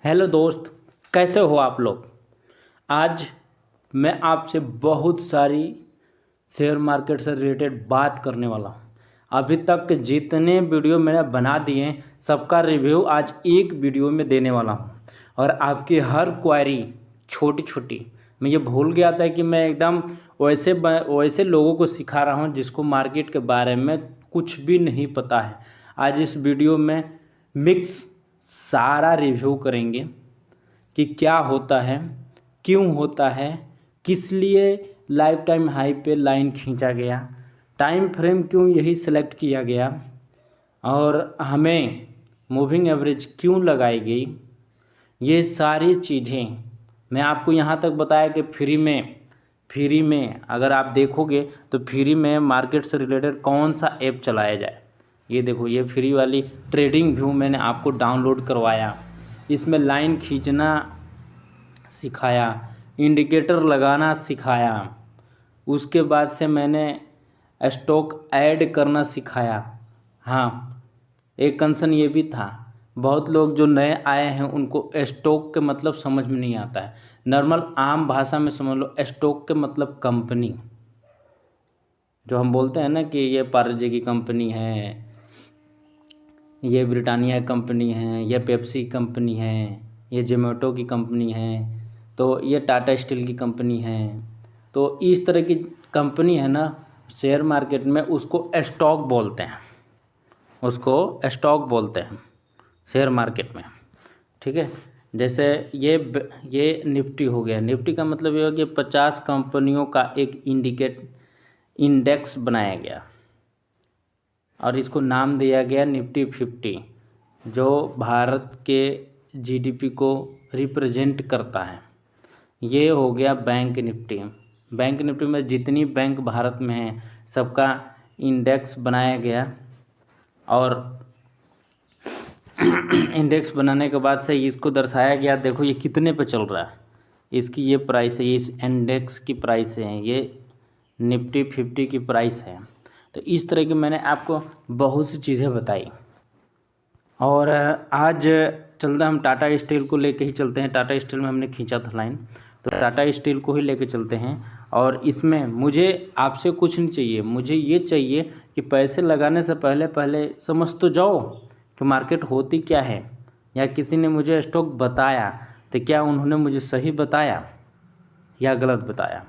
Hello दोस्त, कैसे हो आप लोग। आज मैं आपसे बहुत सारी शेयर मार्केट से रिलेटेड बात करने वाला हूँ। अभी तक के जितने वीडियो मैंने बना दिए हैं सबका रिव्यू आज एक वीडियो में देने वाला हूँ। और आपकी हर क्वेरी छोटी छोटी, मैं ये भूल गया था कि मैं एकदम वैसे लोगों को सिखा रहा हूँ जिसको मार्केट के बारे में कुछ भी नहीं पता है। आज इस वीडियो में मिक्स सारा रिव्यू करेंगे कि क्या होता है, क्यों होता है, किस लिए लाइफ टाइम हाई पे लाइन खींचा गया, टाइम फ्रेम क्यों यही सेलेक्ट किया गया और हमें मूविंग एवरेज क्यों लगाई गई। ये सारी चीज़ें मैं आपको यहाँ तक बताया कि फ्री में अगर आप देखोगे तो फ्री में मार्केट से रिलेटेड कौन सा ऐप चलाया जाए। ये देखो, ये फ्री वाली ट्रेडिंग व्यू मैंने आपको डाउनलोड करवाया। इसमें लाइन खींचना सिखाया, इंडिकेटर लगाना सिखाया, उसके बाद से मैंने स्टॉक ऐड करना सिखाया। हाँ, एक कंसर्न ये भी था, बहुत लोग जो नए आए हैं उनको स्टॉक के मतलब समझ में नहीं आता है। नॉर्मल आम भाषा में समझ लो, स्टॉक के मतलब कंपनी, जो हम बोलते हैं ना कि ये पार्ले की कंपनी है, ये ब्रिटानिया कंपनी है, ये पेप्सी कंपनी है, ये जोमेटो की कंपनी है, तो ये टाटा स्टील की कंपनी है। तो इस तरह की कंपनी है ना, शेयर मार्केट में उसको स्टॉक बोलते हैं, उसको स्टॉक बोलते हैं शेयर मार्केट में। ठीक है, जैसे ये निफ्टी हो गया। निफ्टी का मतलब ये हो कि 50 कंपनियों का एक इंडेक्स बनाया गया और इसको नाम दिया गया निफ्टी 50, जो भारत के जीडीपी को रिप्रेजेंट करता है। ये हो गया बैंक निफ्टी। बैंक निफ्टी में जितनी बैंक भारत में हैं सबका इंडेक्स बनाया गया और इंडेक्स बनाने के बाद से इसको दर्शाया गया, देखो ये कितने पे चल रहा है, इसकी ये प्राइस है, ये इस इंडेक्स की प्राइस है, ये निफ्टी 50 की प्राइस है। तो इस तरह की मैंने आपको बहुत सी चीज़ें बताई। और आज चलते हम टाटा स्टील को लेके ही चलते हैं। टाटा स्टील में हमने खींचा था लाइन, तो टाटा स्टील को ही लेके चलते हैं। और इसमें मुझे आपसे कुछ नहीं चाहिए, मुझे ये चाहिए कि पैसे लगाने से पहले पहले समझ तो जाओ कि मार्केट होती क्या है, या किसी ने मुझे स्टॉक बताया तो क्या उन्होंने मुझे सही बताया या गलत बताया।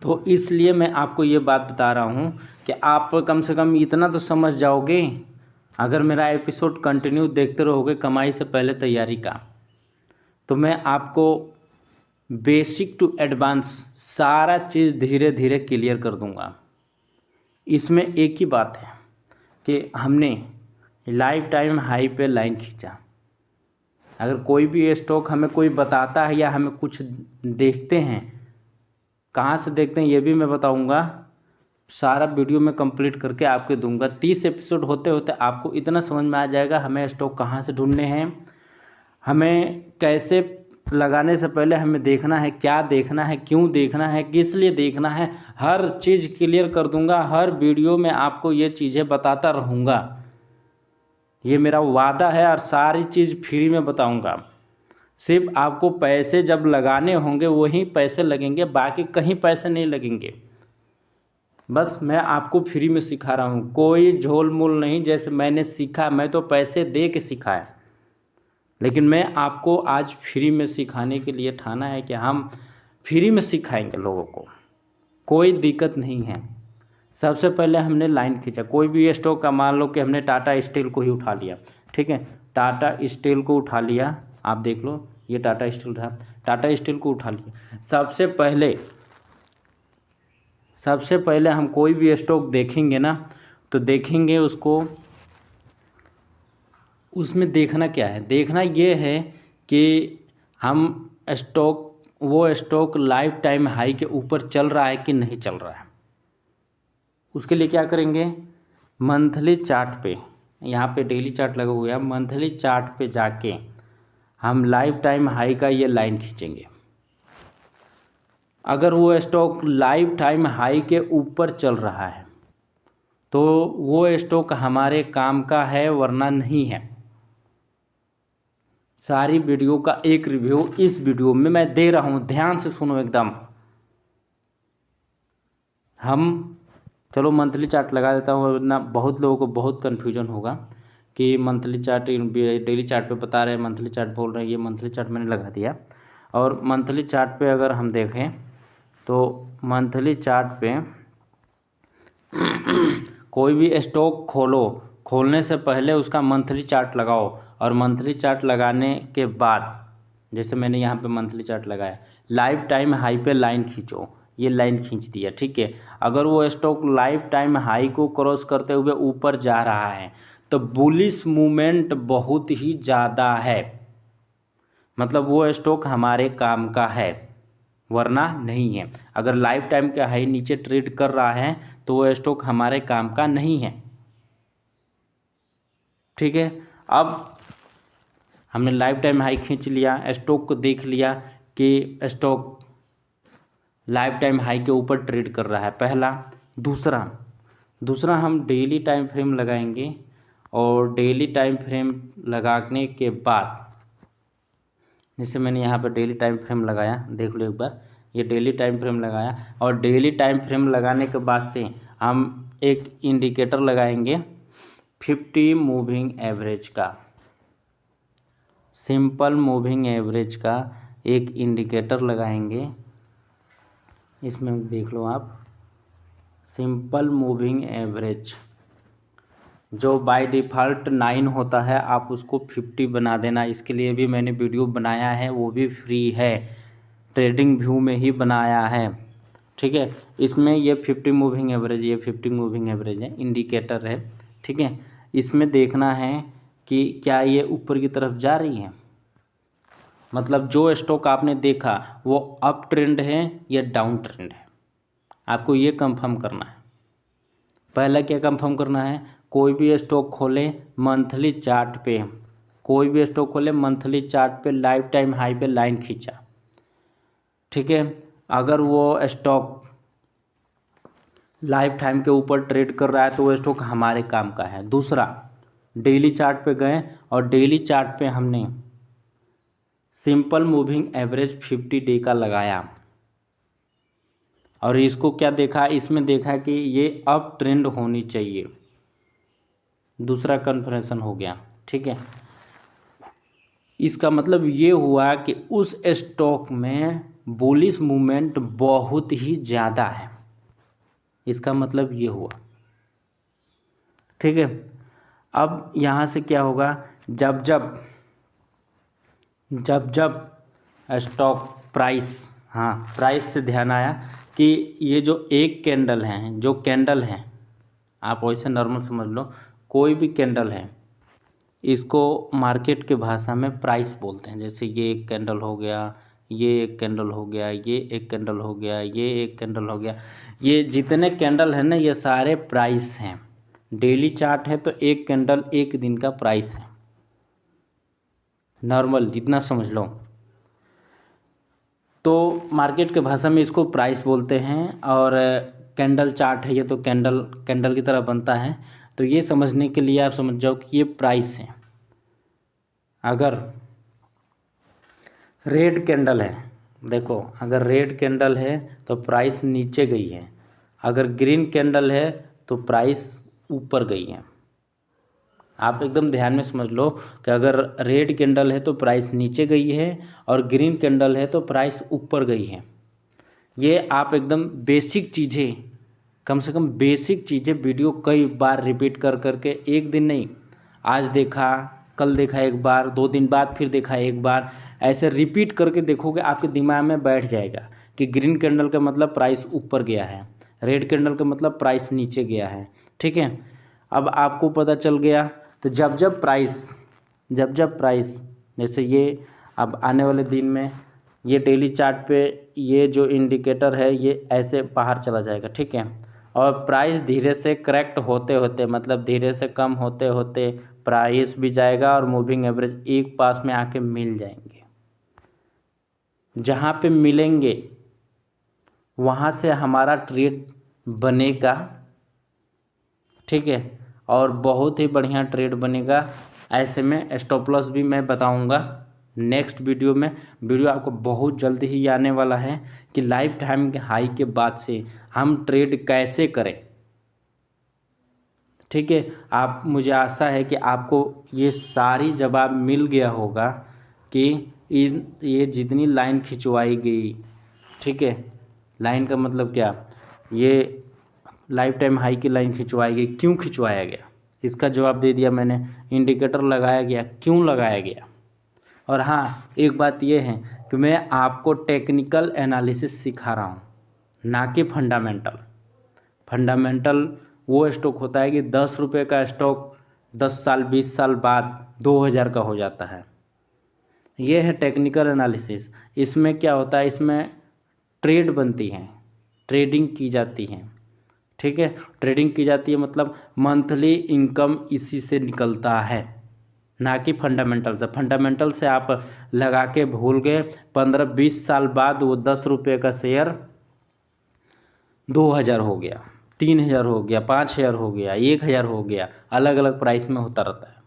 तो इसलिए मैं आपको ये बात बता रहा हूँ कि आप कम से कम इतना तो समझ जाओगे अगर मेरा एपिसोड कंटिन्यू देखते रहोगे कमाई से पहले तैयारी का। तो मैं आपको बेसिक टू एडवांस सारा चीज़ धीरे धीरे क्लियर कर दूंगा। इसमें एक ही बात है कि हमने लाइफ टाइम हाई पे लाइन खींचा। अगर कोई भी स्टॉक हमें कोई बताता है या हमें कुछ देखते हैं, कहाँ से देखते हैं ये भी मैं बताऊंगा। सारा वीडियो में कंप्लीट करके आपके दूंगा। 30 एपिसोड होते होते आपको इतना समझ में आ जाएगा हमें स्टॉक कहाँ से ढूंढने हैं, हमें कैसे लगाने से पहले हमें देखना है, क्या देखना है, क्यों देखना है, किस लिए देखना है, हर चीज़ क्लियर कर दूंगा। हर वीडियो में आपको ये चीज़ें बताता रहूँगा, ये मेरा वादा है। और सारी चीज़ फ्री में बताऊँगा। सिर्फ आपको पैसे जब लगाने होंगे वहीं पैसे लगेंगे, बाकी कहीं पैसे नहीं लगेंगे। बस मैं आपको फ्री में सिखा रहा हूँ, कोई झोल मूल नहीं। जैसे मैंने सीखा, मैं तो पैसे दे के सिखाया, लेकिन मैं आपको आज फ्री में सिखाने के लिए ठाना है कि हम फ्री में सिखाएंगे लोगों को, कोई दिक्कत नहीं है। सबसे पहले हमने लाइन खींचा, कोई भी स्टॉक का, मान लो कि हमने टाटा स्टील को ही उठा लिया। ठीक है, टाटा स्टील को उठा लिया, आप देख लो ये टाटा स्टील था, टाटा स्टील को उठा लिया। सबसे पहले हम कोई भी स्टॉक देखेंगे ना, तो देखेंगे उसको, उसमें देखना क्या है, देखना ये है कि हम वो स्टॉक लाइफ टाइम हाई के ऊपर चल रहा है कि नहीं चल रहा है। उसके लिए क्या करेंगे, मंथली चार्ट पे, यहाँ पे डेली चार्ट लगा हुआ है, मंथली चार्ट पे जाके हम लाइफ टाइम हाई का ये लाइन खींचेंगे। अगर वो स्टॉक लाइफ टाइम हाई के ऊपर चल रहा है तो वो स्टॉक हमारे काम का है, वरना नहीं है। सारी वीडियो का एक रिव्यू इस वीडियो में मैं दे रहा हूँ, ध्यान से सुनो एकदम। हम चलो मंथली चार्ट लगा देता हूँ, वरना बहुत लोगों को बहुत कन्फ्यूजन होगा कि मंथली चार्ट डेली चार्ट पे बता रहे हैं, मंथली चार्ट बोल रहे हैं। ये मंथली चार्ट मैंने लगा दिया। और मंथली चार्ट पे अगर हम देखें तो मंथली चार्ट पे कोई भी स्टॉक खोलने से पहले उसका मंथली चार्ट लगाओ, और मंथली चार्ट लगाने के बाद जैसे मैंने यहाँ पे मंथली चार्ट लगाया, लाइफ टाइम हाई पे लाइन खींचो। ये लाइन खींच दिया, ठीक है। अगर वो स्टॉक लाइफ टाइम हाई को क्रॉस करते हुए ऊपर जा रहा है तो बुलिश मूवमेंट बहुत ही ज़्यादा है, मतलब वो स्टॉक हमारे काम का है, वरना नहीं है। अगर लाइफ टाइम के हाई नीचे ट्रेड कर रहा है तो वो स्टॉक हमारे काम का नहीं है, ठीक है। अब हमने लाइफ टाइम हाई खींच लिया, स्टॉक को देख लिया कि स्टॉक लाइफ टाइम हाई के ऊपर ट्रेड कर रहा है, पहला। दूसरा हम डेली टाइम फ्रेम लगाएंगे, और डेली टाइम फ्रेम लगाने के बाद जैसे मैंने यहाँ पर डेली टाइम फ्रेम लगाया, देख लो एक बार, ये डेली टाइम फ्रेम लगाया। और डेली टाइम फ्रेम लगाने के बाद से हम एक इंडिकेटर लगाएंगे 50 मूविंग एवरेज का, सिंपल मूविंग एवरेज का एक इंडिकेटर लगाएंगे। इसमें देख लो आप, सिंपल मूविंग एवरेज जो बाय डिफ़ॉल्ट 9 होता है, आप उसको 50 बना देना। इसके लिए भी मैंने वीडियो बनाया है, वो भी फ्री है, ट्रेडिंग व्यू में ही बनाया है, ठीक है। इसमें ये 50 मूविंग एवरेज, ये 50 मूविंग एवरेज है, इंडिकेटर है, ठीक है। इसमें देखना है कि क्या ये ऊपर की तरफ जा रही है, मतलब जो स्टॉक आपने देखा वो अप ट्रेंड है या डाउन ट्रेंड है, आपको ये कंफर्म करना है। पहला क्या कंफर्म करना है, कोई भी स्टॉक खोले मंथली चार्ट पे, कोई भी स्टॉक खोले मंथली चार्ट पे लाइफ टाइम हाई पे लाइन खींचा, ठीक है। अगर वो स्टॉक लाइफ टाइम के ऊपर ट्रेड कर रहा है तो वो स्टॉक हमारे काम का है। दूसरा, डेली चार्ट पे गए और डेली चार्ट पे हमने सिंपल मूविंग एवरेज 50 डे का लगाया, और इसको क्या देखा, इसमें देखा कि ये अप ट्रेंड होनी चाहिए, दूसरा कन्फर्मेशन हो गया, ठीक है। इसका मतलब ये हुआ कि उस स्टॉक में बुलिश मूवमेंट बहुत ही ज़्यादा है, इसका मतलब ये हुआ, ठीक है। अब यहाँ से क्या होगा, जब जब स्टॉक प्राइस, हाँ प्राइस से ध्यान आया कि ये जो एक कैंडल है, जो कैंडल है, आप वैसे नॉर्मल समझ लो, कोई भी कैंडल है, इसको मार्केट के भाषा में प्राइस बोलते हैं। जैसे ये एक कैंडल हो गया, ये एक कैंडल हो गया, ये एक कैंडल हो गया, ये एक कैंडल हो गया, ये जितने कैंडल है ना ये सारे प्राइस हैं। डेली चार्ट है तो एक कैंडल एक दिन का प्राइस है, नॉर्मल जितना समझ लो। तो मार्केट के भाषा में इसको प्राइस बोलते हैं, और कैंडल चार्ट है ये, तो कैंडल की तरह बनता है। तो ये समझने के लिए आप समझ जाओ कि ये प्राइस है। अगर रेड कैंडल है, देखो अगर रेड कैंडल है तो प्राइस नीचे गई है, अगर ग्रीन कैंडल है तो प्राइस ऊपर गई है। आप एकदम ध्यान में समझ लो कि अगर रेड कैंडल है तो प्राइस नीचे गई है, और ग्रीन कैंडल है तो प्राइस ऊपर गई है। ये आप एकदम बेसिक चीज़ें, कम से कम बेसिक चीज़ें वीडियो कई बार रिपीट कर करके, एक दिन नहीं, आज देखा, कल देखा एक बार, 2 दिन बाद फिर देखा एक बार, ऐसे रिपीट करके देखोगे आपके दिमाग में बैठ जाएगा कि ग्रीन कैंडल का मतलब प्राइस ऊपर गया है, रेड कैंडल का मतलब प्राइस नीचे गया है, ठीक है। अब आपको पता चल गया। तो जब प्राइस जैसे ये अब आने वाले दिन में ये डेली चार्ट पे ये जो इंडिकेटर है ये ऐसे बाहर चला जाएगा, ठीक है। और प्राइस धीरे से करेक्ट होते होते, मतलब धीरे से कम होते होते प्राइस भी जाएगा और मूविंग एवरेज एक पास में आके मिल जाएंगे। जहाँ पे मिलेंगे वहाँ से हमारा ट्रेड बनेगा, ठीक है, और बहुत ही बढ़िया ट्रेड बनेगा। ऐसे में स्टॉप लॉस भी मैं बताऊंगा, नेक्स्ट वीडियो आपको बहुत जल्दी ही आने वाला है कि लाइफ टाइम के हाई के बाद से हम ट्रेड कैसे करें। ठीक है, आप मुझे आशा है कि आपको ये सारी जवाब मिल गया होगा कि ये जितनी लाइन खिंचवाई गई, ठीक है, लाइन का मतलब क्या, ये लाइफ टाइम हाई की लाइन खिंचवाई गई, क्यों खिंचवाया गया, इसका जवाब दे दिया मैंने। इंडिकेटर लगाया गया, क्यों लगाया गया। और हाँ, एक बात ये है कि मैं आपको टेक्निकल एनालिसिस सिखा रहा हूँ, ना कि फंडामेंटल। फंडामेंटल वो स्टॉक होता है कि 10 रुपये का स्टॉक 10 साल 20 साल बाद 2000 का हो जाता है। ये है टेक्निकल एनालिसिस। इसमें क्या होता है, इसमें ट्रेड बनती हैं, ट्रेडिंग की जाती है। ठीक है, ट्रेडिंग की जाती है मतलब मंथली इनकम इसी से निकलता है, ना कि फंडामेंटल से। फंडामेंटल से आप लगा के भूल गए, 15-20 साल बाद वो 10 रुपये का शेयर 2000 हो गया, 3000 हो गया, 5000 हो गया, 1000 हो गया, अलग अलग प्राइस में होता रहता है।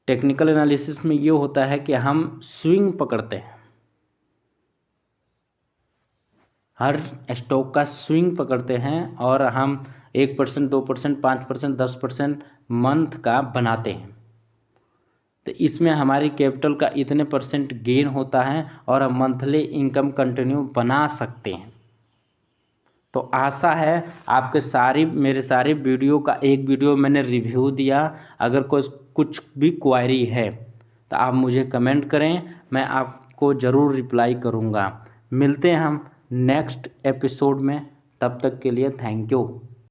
टेक्निकल एनालिसिस में ये होता है कि हम स्विंग पकड़ते हैं, हर स्टॉक का स्विंग पकड़ते हैं और हम 1%, 2%, 5%, 10% मंथ का बनाते हैं। तो इसमें हमारी कैपिटल का इतने % गेन होता है और हम मंथली इनकम कंटिन्यू बना सकते हैं। तो आशा है आपके मेरे सारे वीडियो का एक वीडियो मैंने रिव्यू दिया। अगर कुछ भी क्वायरी है तो आप मुझे कमेंट करें, मैं आपको ज़रूर रिप्लाई करूँगा। मिलते हैं हम नेक्स्ट एपिसोड में, तब तक के लिए थैंक यू।